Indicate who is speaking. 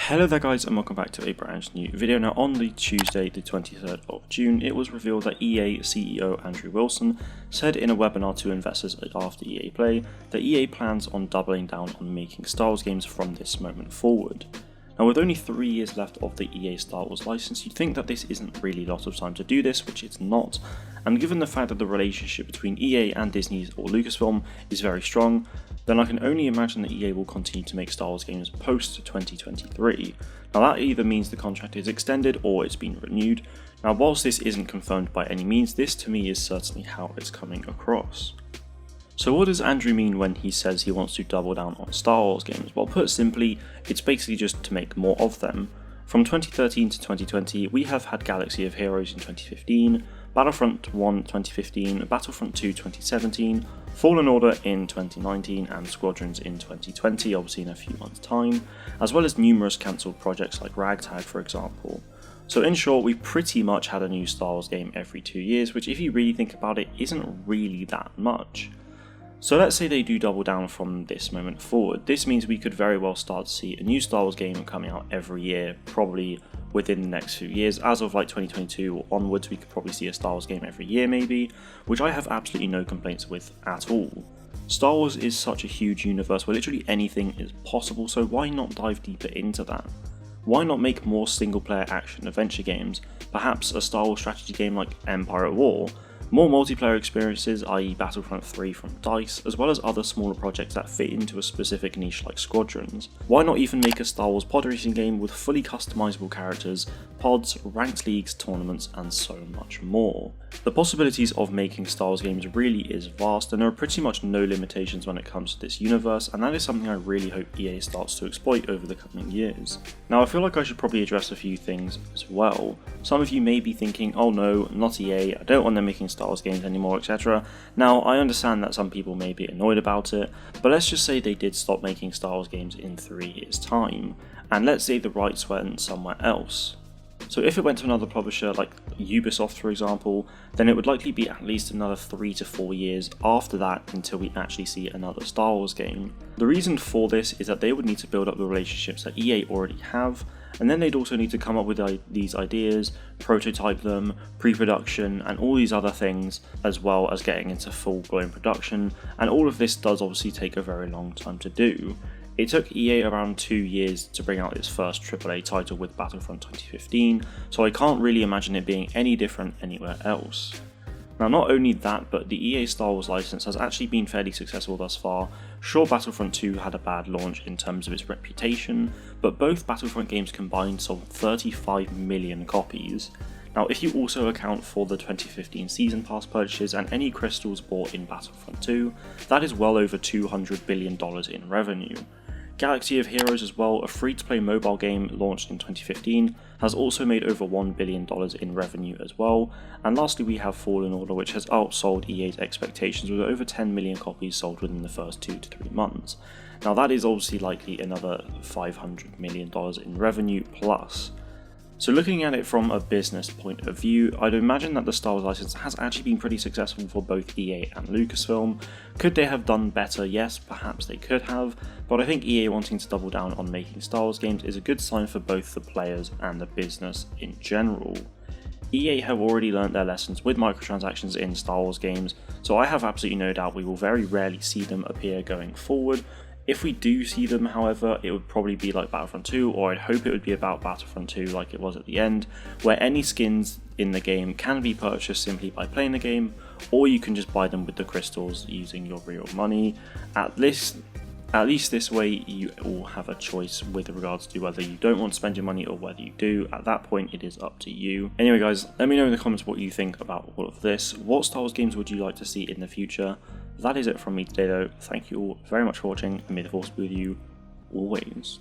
Speaker 1: Hello there guys and welcome back to a brand new video. Now on the Tuesday the 23rd of June it was revealed that EA CEO Andrew Wilson said in a webinar to investors after EA Play that EA plans on doubling down on making Star Wars games from this moment forward. Now with only 3 years left of the EA Star Wars license, you'd think that this isn't really a lot of time to do this, which it's not, and given the fact that the relationship between EA and Disney or Lucasfilm is very strong, then I can only imagine that EA will continue to make Star Wars games post 2023. Now that either means the contract is extended or it's been renewed. Now whilst this isn't confirmed by any means, this to me is certainly how it's coming across. So what does Andrew mean when he says he wants to double down on Star Wars games? Well, put simply, it's basically just to make more of them. From 2013 to 2020, we have had Galaxy of Heroes in 2015, Battlefront 1 2015, Battlefront 2 2017, Fallen Order in 2019 and Squadrons in 2020, obviously in a few months' time, as well as numerous cancelled projects like Ragtag for example. So in short, we've pretty much had a new Star Wars game every 2 years, which if you really think about it, isn't really that much. So let's say they do double down from this moment forward. This means we could very well start to see a new Star Wars game coming out every year, probably within the next few years. As of like 2022 or onwards, we could probably see a Star Wars game every year maybe, which I have absolutely no complaints with at all. Star Wars is such a huge universe where literally anything is possible, so why not dive deeper into that? Why not make more single player action adventure games, perhaps a Star Wars strategy game like Empire at War, more multiplayer experiences, i.e. Battlefront 3 from DICE, as well as other smaller projects that fit into a specific niche like Squadrons. Why not even make a Star Wars pod racing game with fully customizable characters, pods, ranked leagues, tournaments, and so much more? The possibilities of making Star Wars games really is vast, and there are pretty much no limitations when it comes to this universe, and that is something I really hope EA starts to exploit over the coming years. Now I feel like I should probably address a few things as well. Some of you may be thinking, oh no, not EA, I don't want them making Star Wars games anymore, etc. Now I understand that some people may be annoyed about it, but let's just say they did stop making Star Wars games in 3 years time, and let's say the rights went somewhere else. So if it went to another publisher like Ubisoft for example, then it would likely be at least another 3 to 4 years after that until we actually see another Star Wars game. The reason for this is that they would need to build up the relationships that EA already have, and then they'd also need to come up with these ideas, prototype them, pre-production, and all these other things, as well as getting into full-blown production, and all of this does obviously take a very long time to do. It took EA around 2 years to bring out its first AAA title with Battlefront 2015, so I can't really imagine it being any different anywhere else. Now not only that, but the EA Star Wars license has actually been fairly successful thus far. Sure, Battlefront 2 had a bad launch in terms of its reputation, but both Battlefront games combined sold 35 million copies. Now if you also account for the 2015 Season Pass purchases and any crystals bought in Battlefront 2, that is well over $200 billion in revenue. Galaxy of Heroes as well, a free-to-play mobile game launched in 2015, has also made over $1 billion in revenue as well. And lastly we have Fallen Order, which has outsold EA's expectations with over 10 million copies sold within the first 2 to 3 months. Now that is obviously likely another $500 million in revenue plus. So looking at it from a business point of view, I'd imagine that the Star Wars license has actually been pretty successful for both EA and Lucasfilm. Could they have done better? Yes, perhaps they could have, but I think EA wanting to double down on making Star Wars games is a good sign for both the players and the business in general. EA have already learnt their lessons with microtransactions in Star Wars games, so I have absolutely no doubt we will very rarely see them appear going forward. If we do see them, however, it would probably be like Battlefront 2, or I'd hope it would be about Battlefront 2 like it was at the end, where any skins in the game can be purchased simply by playing the game, or you can just buy them with the crystals using your real money. At least this way you all have a choice with regards to whether you don't want to spend your money or whether you do. At that point it is up to you. Anyway guys, let me know in the comments what you think about all of this. What Star Wars games would you like to see in the future? That is it from me today though. Thank you all very much for watching, and may the force be with you always.